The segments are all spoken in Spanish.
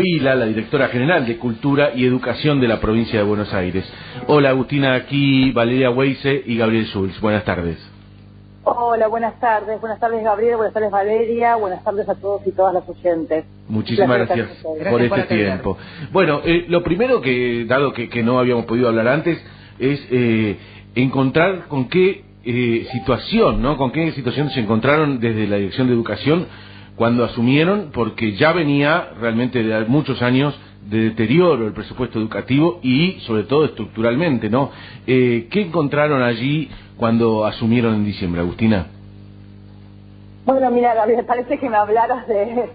Pila, la directora general de Cultura y Educación de la provincia de Buenos Aires. Hola Agustina, aquí Valeria Weise y Gabriel Schulz. Buenas tardes. Hola, buenas tardes Gabriel, buenas tardes Valeria, buenas tardes a todos y todas las oyentes. Muchísimas gracias por este tiempo. Bueno, lo primero que, dado que no habíamos podido hablar antes, es encontrar con qué situación, ¿no? Con qué situación se encontraron desde la Dirección de Educación cuando asumieron, porque ya venía realmente de muchos años de deterioro el presupuesto educativo y sobre todo estructuralmente, ¿no? ¿Qué encontraron allí cuando asumieron en diciembre, Agustina? Bueno, mira, Gabriel, parece que me hablaras de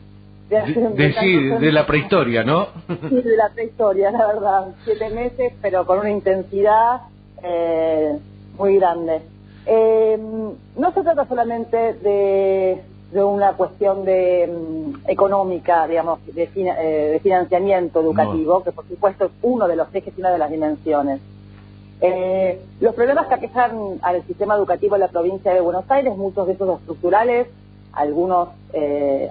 la prehistoria, ¿no? Sí, de la prehistoria, la verdad. 7 meses, pero con una intensidad muy grande. No se trata solamente de una cuestión económica, digamos, de financiamiento educativo, que por supuesto es uno de los ejes y una de las dimensiones. Los problemas que aquejan al sistema educativo en la provincia de Buenos Aires, muchos de esos estructurales, algunos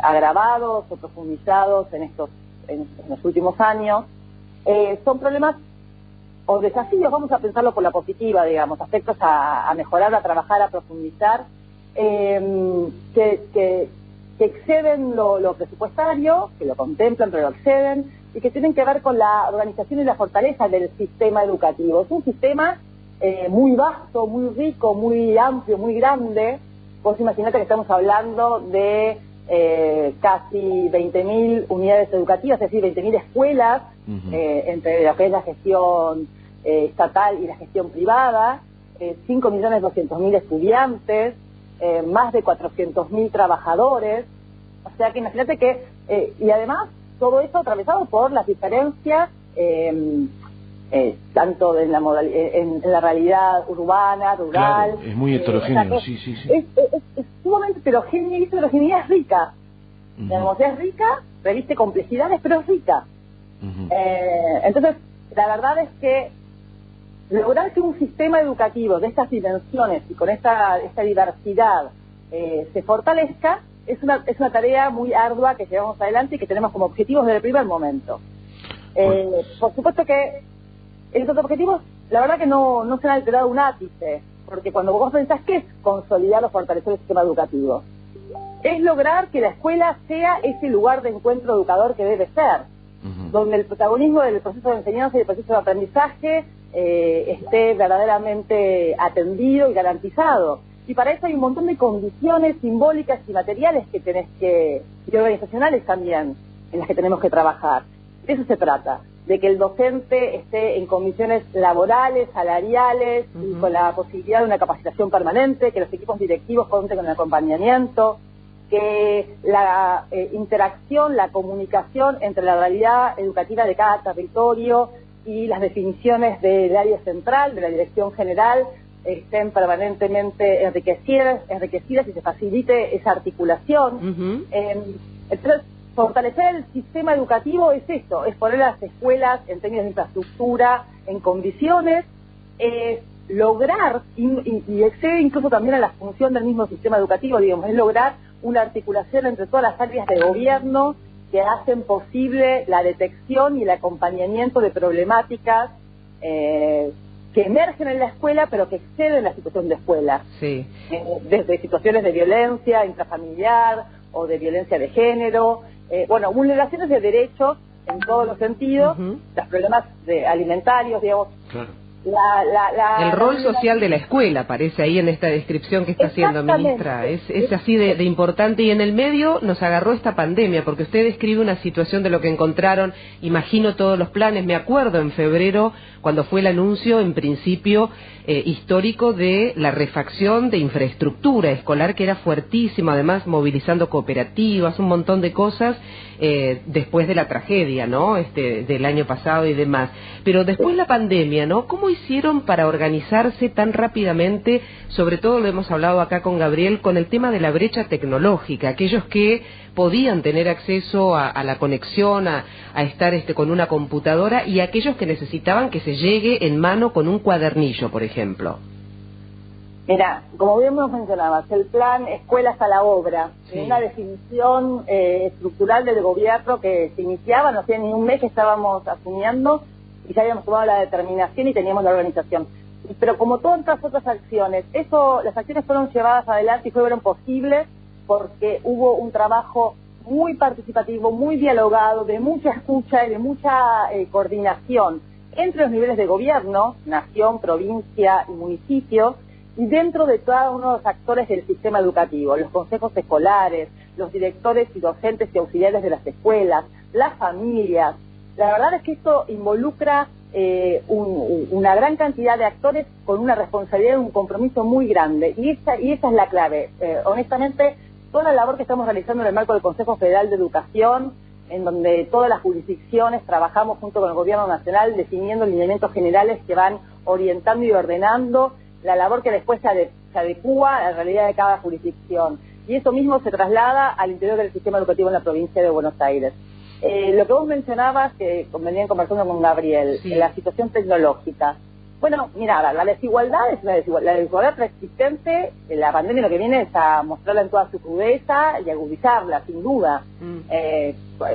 agravados o profundizados en los últimos años, son problemas o desafíos, vamos a pensarlo por la positiva, digamos, aspectos a mejorar, a trabajar, a profundizar, que exceden lo presupuestario, que lo contemplan pero lo exceden, y que tienen que ver con la organización y la fortaleza del sistema educativo. Es un sistema muy vasto, muy rico, muy amplio, muy grande. Vos imaginate que estamos hablando de casi 20.000 unidades educativas, es decir, 20.000 escuelas, entre lo que es la gestión estatal y la gestión privada, 5.200.000 estudiantes, más de 400.000 trabajadla o sea que imagínate que, y además todo eso atravesado por las diferencias, tanto en la realidad urbana, rural. Claro, es muy heterogéneo, o sea, sí. Es sumamente heterogénea y esa heterogeneidad es rica. Digamos, es rica, reviste complejidades, pero es rica. Entonces, la verdad es que lograr que un sistema educativo de estas dimensiones y con esta diversidad se fortalezca es una tarea muy ardua que llevamos adelante y que tenemos como objetivos desde el primer momento. Por supuesto que esos objetivos, la verdad que no se han alterado un ápice, porque cuando vos pensás que es consolidar o fortalecer el sistema educativo, es lograr que la escuela sea ese lugar de encuentro educador que debe ser, donde el protagonismo del proceso de enseñanza y del proceso de aprendizaje esté verdaderamente atendido y garantizado. Y para eso hay un montón de condiciones simbólicas y materiales y organizacionales también, en las que tenemos que trabajar. De eso se trata, de que el docente esté en condiciones laborales, salariales, y con la posibilidad de una capacitación permanente, que los equipos directivos cuenten con el acompañamiento, que la interacción, la comunicación entre la realidad educativa de cada territorio y las definiciones del área central, de la dirección general, estén permanentemente enriquecidas y se facilite esa articulación. Entonces, fortalecer el sistema educativo es esto, es poner las escuelas en términos de infraestructura en condiciones, es lograr, y excede incluso también a la función del mismo sistema educativo, digamos, es lograr una articulación entre todas las áreas de gobierno que hacen posible la detección y el acompañamiento de problemáticas que emergen en la escuela, pero que exceden la situación de escuela. Sí. Desde situaciones de violencia intrafamiliar o de violencia de género, vulneraciones de derechos en todos los sentidos, los problemas alimentarios, digamos. Claro. El rol social de la escuela aparece ahí en esta descripción que está haciendo, ministra. Es así de importante, y en el medio nos agarró esta pandemia, porque usted describe una situación de lo que encontraron, imagino todos los planes, me acuerdo en febrero cuando fue el anuncio en principio histórico de la refacción de infraestructura escolar, que era fuertísimo, además movilizando cooperativas, un montón de cosas después de la tragedia, ¿no? Del año pasado y demás. Pero después la pandemia, ¿no? ¿Cómo hicieron para organizarse tan rápidamente? Sobre todo lo hemos hablado acá con Gabriel, con el tema de la brecha tecnológica, aquellos que podían tener acceso a la conexión, a estar con una computadora, y aquellos que necesitaban que se llegue en mano con un cuadernillo, por ejemplo. Mira, como bien nos mencionabas, el plan Escuelas a la Obra, una definición estructural del gobierno que se iniciaba, no hacía ni un mes que estábamos asumiendo y ya habíamos tomado la determinación y teníamos la organización. Pero como todas las otras acciones, las acciones fueron llevadas adelante y fueron posibles porque hubo un trabajo muy participativo, muy dialogado, de mucha escucha y de mucha coordinación entre los niveles de gobierno, nación, provincia y municipio, y dentro de cada uno de los actores del sistema educativo, los consejos escolares, los directores y docentes y auxiliares de las escuelas, las familias. La verdad es que esto involucra una gran cantidad de actores con una responsabilidad y un compromiso muy grande, y esa es la clave. Honestamente, toda la labor que estamos realizando en el marco del Consejo Federal de Educación, en donde todas las jurisdicciones trabajamos junto con el Gobierno Nacional definiendo lineamientos generales que van orientando y ordenando la labor que después se adecúa a la realidad de cada jurisdicción. Y eso mismo se traslada al interior del sistema educativo en la provincia de Buenos Aires. Lo que vos mencionabas, que venían conversando con Gabriel, la situación tecnológica. Bueno, mira, la desigualdad es la desigualdad preexistente. La pandemia lo que viene es a mostrarla en toda su crudeza y agudizarla, sin duda.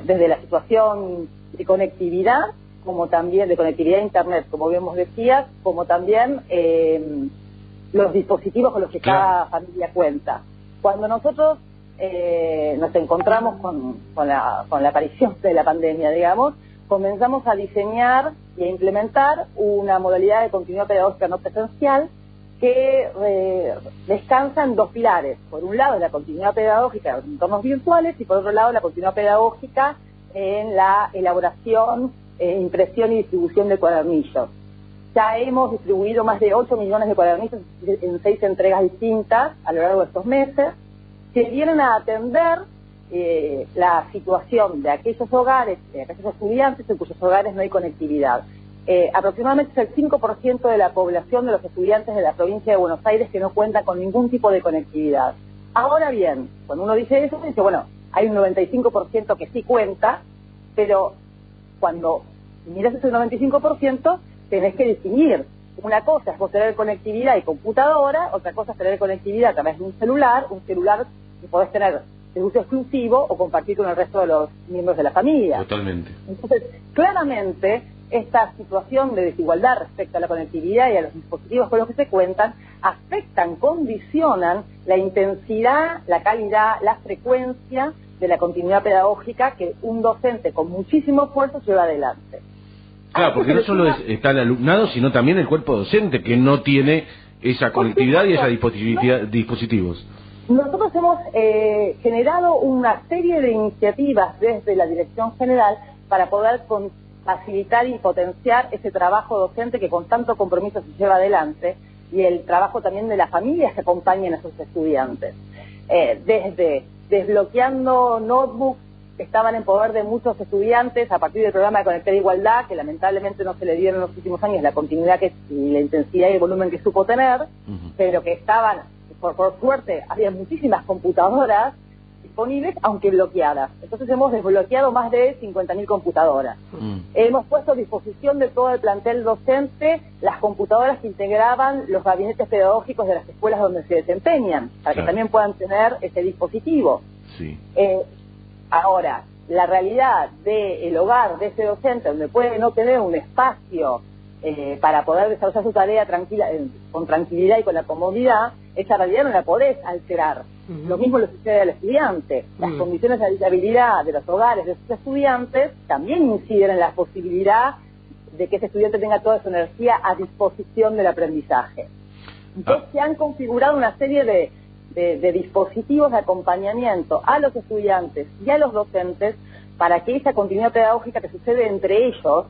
Desde la situación de conectividad, como también de conectividad a Internet, como bien vos decías, como también los dispositivos con los que cada familia cuenta. Cuando nosotros nos encontramos con la aparición de la pandemia, digamos, comenzamos a diseñar y a implementar una modalidad de continuidad pedagógica no presencial que descansa en dos pilares. Por un lado, la continuidad pedagógica en entornos virtuales y por otro lado, la continuidad pedagógica en la elaboración, impresión y distribución de cuadernillos. Ya hemos distribuido más de 8 millones de cuadernillos en 6 entregas distintas a lo largo de estos meses, que vienen a atender la situación de aquellos hogares, de aquellos estudiantes en cuyos hogares no hay conectividad. Aproximadamente es el 5% de la población de los estudiantes de la provincia de Buenos Aires que no cuentan con ningún tipo de conectividad. Ahora bien, cuando uno dice eso, dice, bueno, hay un 95% que sí cuenta, pero cuando miras ese 95%, tenés que distinguir. Una cosa es vos tener conectividad y computadora, otra cosa es tener conectividad a través de un celular que podés tener de uso exclusivo o compartir con el resto de los miembros de la familia. Totalmente. Entonces, claramente, esta situación de desigualdad respecto a la conectividad y a los dispositivos con los que se cuentan, afectan, condicionan la intensidad, la calidad, la frecuencia de la continuidad pedagógica que un docente con muchísimo esfuerzo lleva adelante. Claro, porque no solo está el alumnado, sino también el cuerpo docente, que no tiene esa conectividad y esos dispositivos. Nosotros hemos generado una serie de iniciativas desde la Dirección General para poder facilitar y potenciar ese trabajo docente que con tanto compromiso se lleva adelante y el trabajo también de las familias que acompañan a esos estudiantes. Desde desbloqueando notebooks que estaban en poder de muchos estudiantes a partir del programa de Conectar Igualdad, que lamentablemente no se le dieron en los últimos años la continuidad y la intensidad y el volumen que supo tener, pero que estaban, por suerte, había muchísimas computadoras disponibles, aunque bloqueadas. Entonces hemos desbloqueado más de 50.000 computadoras. Hemos puesto a disposición de todo el plantel docente las computadoras que integraban los gabinetes pedagógicos de las escuelas donde se desempeñan, para que también puedan tener ese dispositivo. Ahora, la realidad del hogar de ese docente, donde puede no tener un espacio para poder desarrollar su tarea con tranquilidad y con la comodidad, esa realidad no la podés alterar. Lo mismo le sucede al estudiante. Las condiciones de habitabilidad de los hogares de esos estudiantes también inciden en la posibilidad de que ese estudiante tenga toda su energía a disposición del aprendizaje. Entonces se han configurado una serie de dispositivos de acompañamiento a los estudiantes y a los docentes para que esa continuidad pedagógica que sucede entre ellos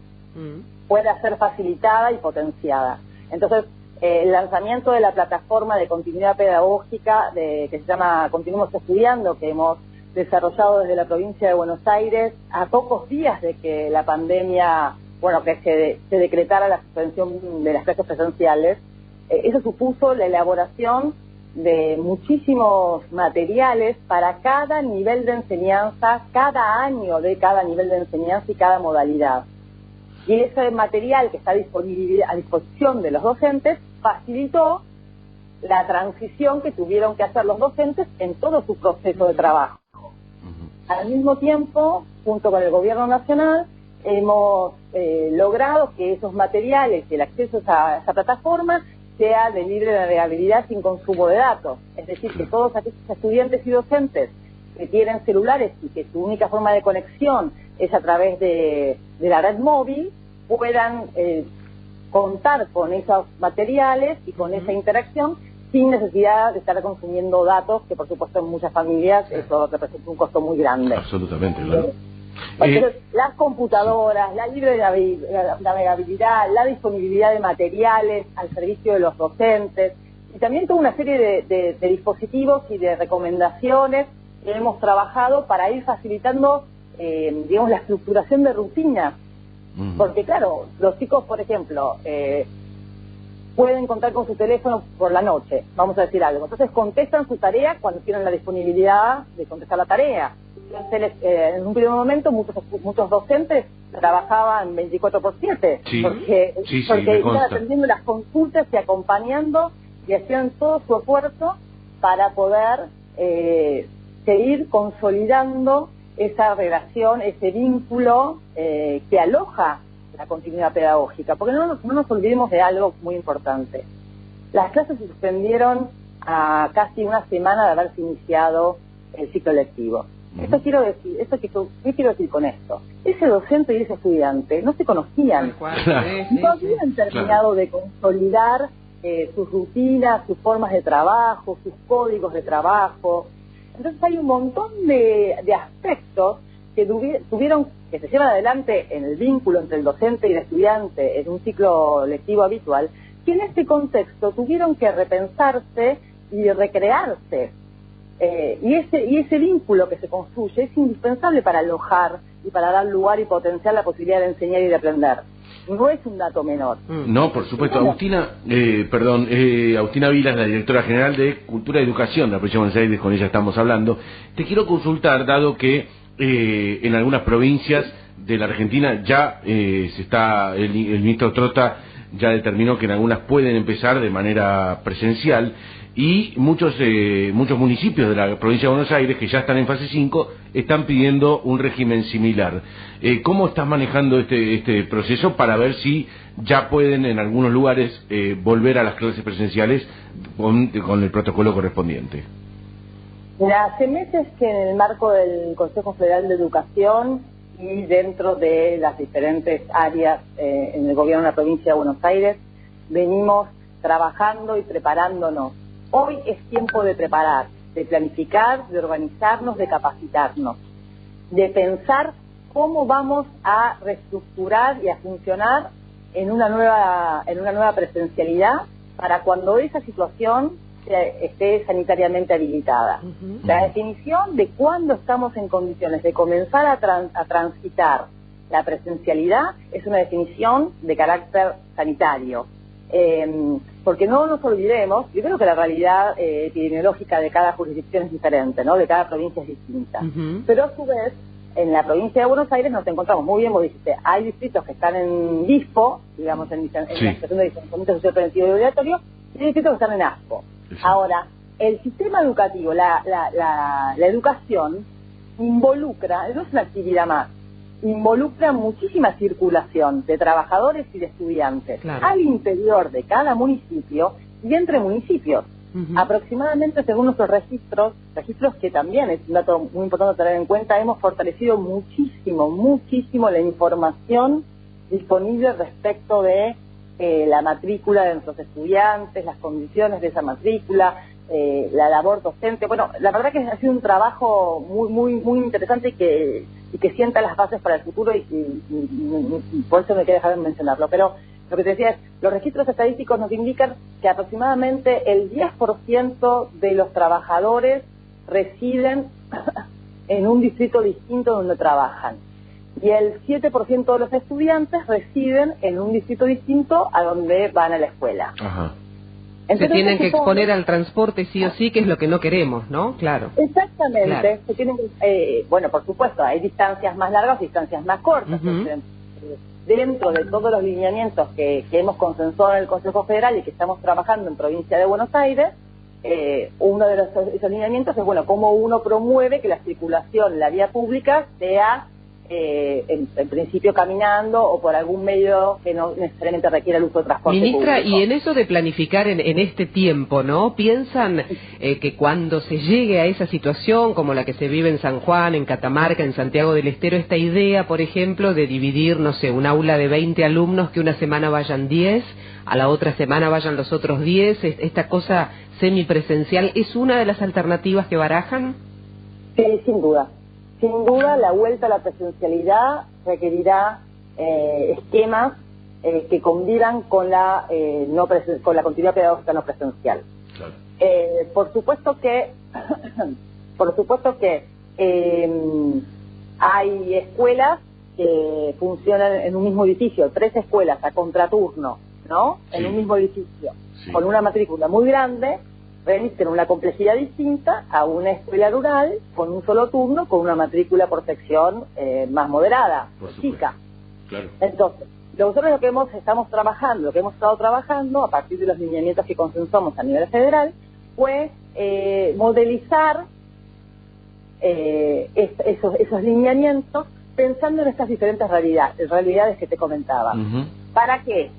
pueda ser facilitada y potenciada. Entonces, el lanzamiento de la plataforma de continuidad pedagógica que se llama Continuemos Estudiando, que hemos desarrollado desde la provincia de Buenos Aires, a pocos días de que la pandemia, que se decretara la suspensión de las clases presenciales, eso supuso la elaboración de muchísimos materiales para cada nivel de enseñanza, cada año de cada nivel de enseñanza y cada modalidad. Y ese material que está a disposición de los docentes facilitó la transición que tuvieron que hacer los docentes en todo su proceso de trabajo. Al mismo tiempo, junto con el Gobierno Nacional, hemos logrado que esos materiales y el acceso a esa plataforma sea de libre navegabilidad sin consumo de datos. Es decir, que todos aquellos estudiantes y docentes que tienen celulares y que su única forma de conexión es a través de la red móvil, puedan contar con esos materiales y con esa interacción sin necesidad de estar consumiendo datos, que por supuesto en muchas familias eso representa un costo muy grande. Absolutamente, claro. Entonces, las computadoras, la libre navegabilidad, la disponibilidad de materiales al servicio de los docentes, y también toda una serie de dispositivos y de recomendaciones que hemos trabajado para ir facilitando, digamos, la estructuración de rutinas. Porque claro, los chicos, por ejemplo, pueden contar con su teléfono por la noche, vamos a decir algo. Entonces contestan su tarea cuando tienen la disponibilidad de contestar la tarea. Entonces, en un primer momento muchos docentes trabajaban 24/7, porque iban atendiendo las consultas y acompañando y hacían todo su esfuerzo para poder seguir consolidando esa relación, ese vínculo que aloja la continuidad pedagógica, porque no nos olvidemos de algo muy importante. Las clases se suspendieron a casi una semana de haberse iniciado el ciclo lectivo. ¿Qué quiero decir con esto? Ese docente y ese estudiante no se conocían, no habían terminado de consolidar sus rutinas, sus formas de trabajo, sus códigos de trabajo. Entonces hay un montón de aspectos que tuvieron que se llevan adelante en el vínculo entre el docente y el estudiante en un ciclo lectivo habitual, que en este contexto tuvieron que repensarse y recrearse. Y ese vínculo que se construye es indispensable para alojar y para dar lugar y potenciar la posibilidad de enseñar y de aprender. No es un dato menor. No, por supuesto. Agustina Vilas, la directora general de Cultura y Educación de la provincia de Buenos Aires, con ella estamos hablando. Te quiero consultar, dado que en algunas provincias de la Argentina ya el ministro Trota ya determinó que en algunas pueden empezar de manera presencial, y muchos municipios de la provincia de Buenos Aires que ya están en fase 5 están pidiendo un régimen similar. ¿Cómo estás manejando este proceso para ver si ya pueden en algunos lugares volver a las clases presenciales con el protocolo correspondiente? Hace meses que en el marco del Consejo Federal de Educación y dentro de las diferentes áreas en el gobierno de la provincia de Buenos Aires venimos trabajando y preparándonos. Hoy es tiempo de preparar, de planificar, de organizarnos, de capacitarnos, de pensar cómo vamos a reestructurar y a funcionar en una nueva presencialidad para cuando esa situación esté sanitariamente habilitada. La definición de cuándo estamos en condiciones de comenzar a transitar la presencialidad es una definición de carácter sanitario. Porque no nos olvidemos, yo creo que la realidad epidemiológica de cada jurisdicción es diferente, ¿no? De cada provincia es distinta. Pero a su vez, en la provincia de Buenos Aires nos encontramos muy bien, vos dijiste, hay distritos que están en DISPO, digamos, en la situación de distanciamiento social preventivo y obligatorio, y hay distritos que están en ASPO. Ahora, el sistema educativo, la educación, involucra, no es una actividad más, involucra muchísima circulación de trabajadores y de estudiantes al interior de cada municipio y entre municipios. Aproximadamente, según nuestros registros que también es un dato muy importante tener en cuenta, hemos fortalecido muchísimo la información disponible respecto de la matrícula de nuestros estudiantes, las condiciones de esa matrícula, la labor docente. Bueno, la verdad que ha sido un trabajo muy interesante y que sienta las bases para el futuro y por eso me quedé dejar de mencionarlo. Pero lo que te decía es, los registros estadísticos nos indican que aproximadamente el 10% de los trabajadores residen en un distrito distinto donde trabajan. Y el 7% de los estudiantes residen en un distrito distinto a donde van a la escuela. Entonces, se tienen que exponer al transporte sí o sí, que es lo que no queremos, ¿no? Claro. Exactamente. Se tienen, bueno, por supuesto, hay distancias más largas, distancias más cortas. dentro de todos los lineamientos que hemos consensuado en el Consejo Federal y que estamos trabajando en Provincia de Buenos Aires, uno de esos lineamientos es, bueno, cómo uno promueve que la circulación en la vía pública sea en principio caminando o por algún medio que no necesariamente requiera el uso de transporte Ministra, público. y en eso de planificar en este tiempo, ¿no? ¿Piensan que cuando se llegue a esa situación, como la que se vive en San Juan, en Catamarca, en Santiago del Estero, esta idea, por ejemplo, de dividir, no sé, un aula de 20 alumnos, que una semana vayan 10, a la otra semana vayan los otros 10, esta cosa semipresencial, ¿es una de las alternativas que barajan? Sí, sin duda. Sin duda, la vuelta a la presencialidad requerirá esquemas que convivan con la con la continuidad pedagógica no presencial. Claro. Por supuesto que hay escuelas que funcionan en un mismo edificio, 3 escuelas a contraturno, ¿no? Sí. En un mismo edificio, sí, con una matrícula muy grande, remiten una complejidad distinta a una escuela rural con un solo turno, con una matrícula por sección más moderada, chica. Claro. Entonces, nosotros lo que hemos estado trabajando a partir de los lineamientos que consensuamos a nivel federal fue modelizar esos lineamientos pensando en estas diferentes realidades que te comentaba. ¿Para qué?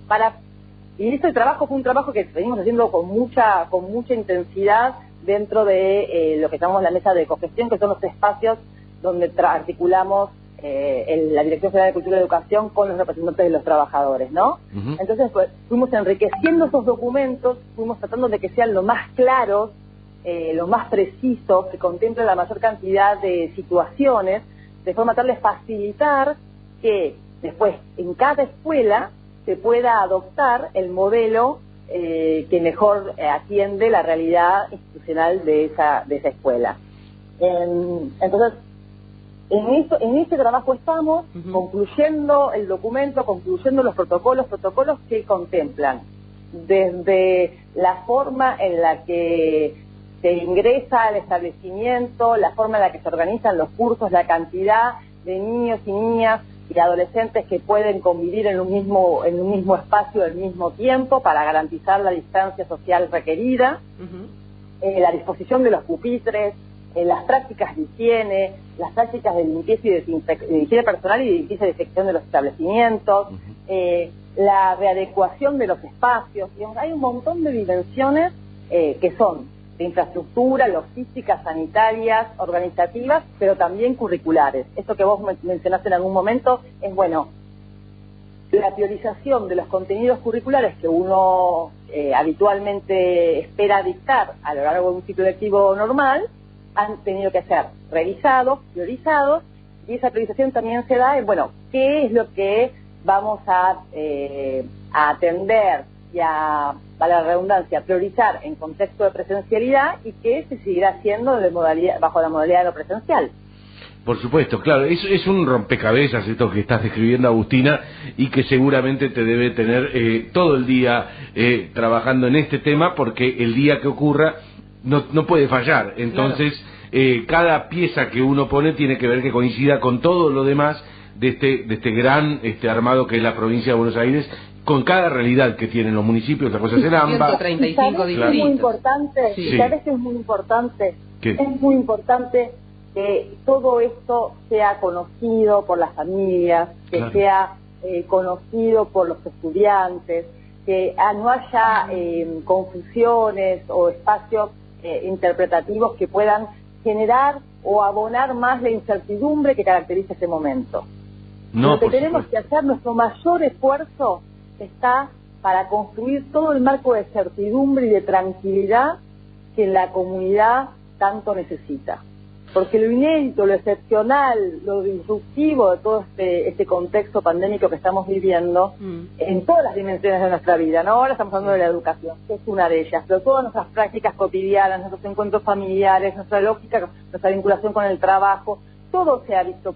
Y este trabajo fue un trabajo que venimos haciendo con mucha intensidad dentro de lo que llamamos la mesa de cogestión, que son los espacios donde articulamos la Dirección Federal de Cultura y Educación con los representantes de los trabajadores, ¿no? Entonces, pues, fuimos enriqueciendo esos documentos, fuimos tratando de que sean lo más claros, lo más precisos, que contemplen la mayor cantidad de situaciones, de forma tal de facilitar que después en cada escuela se pueda adoptar el modelo que mejor atiende la realidad institucional de esa escuela. Entonces, en este trabajo estamos concluyendo el documento, concluyendo los protocolos que contemplan desde la forma en la que se ingresa al establecimiento, la forma en la que se organizan los cursos, la cantidad de niños y niñas y adolescentes que pueden convivir en un mismo espacio al mismo tiempo para garantizar la distancia social requerida, la disposición de los pupitres, las prácticas de higiene, las prácticas de limpieza y de higiene personal y de limpieza y desinfección de los establecimientos, la readecuación de los espacios. Digamos, hay un montón de dimensiones que son de infraestructura, logísticas, sanitarias, organizativas, pero también curriculares. Esto que vos mencionaste en algún momento es, bueno, la priorización de los contenidos curriculares que uno habitualmente espera dictar a lo largo de un ciclo lectivo normal, han tenido que ser revisados, priorizados, y esa priorización también se da en, bueno, qué es lo que vamos a atender y a la redundancia, priorizar en contexto de presencialidad y qué se seguirá haciendo bajo la modalidad de lo presencial. Por supuesto, claro, es un rompecabezas esto que estás describiendo, Agustina, y que seguramente te debe tener todo el día trabajando en este tema, porque el día que ocurra no puede fallar. Entonces, claro, cada pieza que uno pone tiene que ver que coincida con todo lo demás de este gran armado que es la provincia de Buenos Aires, con cada realidad que tienen los municipios, las cosas en ambas. 135 distritos. Es muy importante, sí. ¿Sabes qué es muy importante? ¿Qué? Es muy importante que todo esto sea conocido por las familias, que claro, sea conocido por los estudiantes, que no haya confusiones o espacios interpretativos que puedan generar o abonar más la incertidumbre que caracteriza ese momento. Lo que tenemos que hacer, nuestro mayor esfuerzo está para construir todo el marco de certidumbre y de tranquilidad que la comunidad tanto necesita. Porque lo inédito, lo excepcional, lo disruptivo de todo este contexto pandémico que estamos viviendo, en todas las dimensiones de nuestra vida, ¿no? Ahora estamos hablando de la educación, que es una de ellas, pero todas nuestras prácticas cotidianas, nuestros encuentros familiares, nuestra lógica, nuestra vinculación con el trabajo, todo se ha visto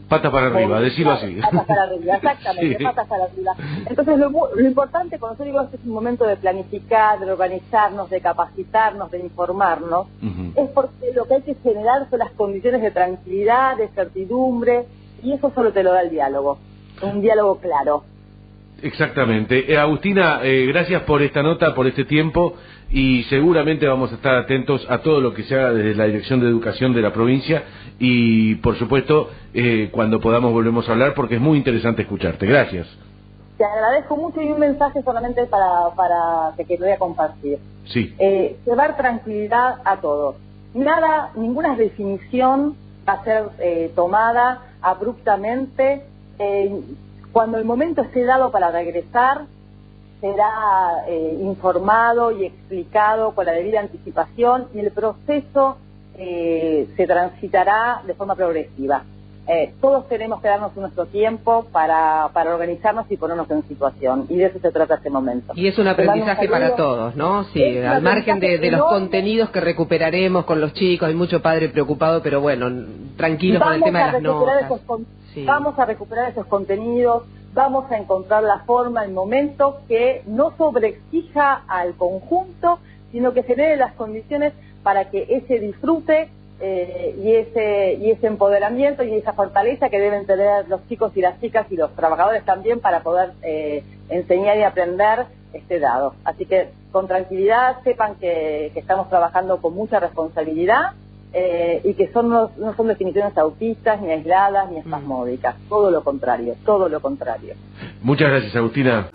patas para arriba, decirlo así. Patas para arriba, exactamente, sí, patas para arriba. Entonces lo importante, cuando yo digo este es un momento de planificar, de organizarnos, de capacitarnos, de informarnos, es porque lo que hay que generar son las condiciones de tranquilidad, de certidumbre, y eso solo te lo da el diálogo, un diálogo claro. Exactamente. Agustina, gracias por esta nota, por este tiempo, y seguramente vamos a estar atentos a todo lo que se haga desde la Dirección de Educación de la provincia, y por supuesto cuando podamos volvemos a hablar, porque es muy interesante escucharte. Gracias. Te agradezco mucho, y un mensaje solamente para que voy a compartir. Sí. Llevar tranquilidad a todos. Ninguna definición va a ser tomada abruptamente. Cuando el momento esté dado para regresar, será informado y explicado con la debida anticipación, y el proceso se transitará de forma progresiva. Todos tenemos que darnos nuestro tiempo para organizarnos y ponernos en situación, y de eso se trata este momento. Y es un aprendizaje para todos, ¿no? Sí, al margen de los contenidos que recuperaremos con los chicos, hay mucho padre preocupado, pero bueno, tranquilos con el tema de las notas. Sí. Vamos a recuperar esos contenidos, vamos a encontrar la forma, el momento que no sobreexija al conjunto, sino que genere las condiciones para que ese disfrute y ese empoderamiento y esa fortaleza que deben tener los chicos y las chicas y los trabajadores también para poder enseñar y aprender esté dado. Así que con tranquilidad sepan que estamos trabajando con mucha responsabilidad y que no son definiciones autistas, ni aisladas, ni espasmódicas. Todo lo contrario, todo lo contrario. Muchas gracias, Agustina.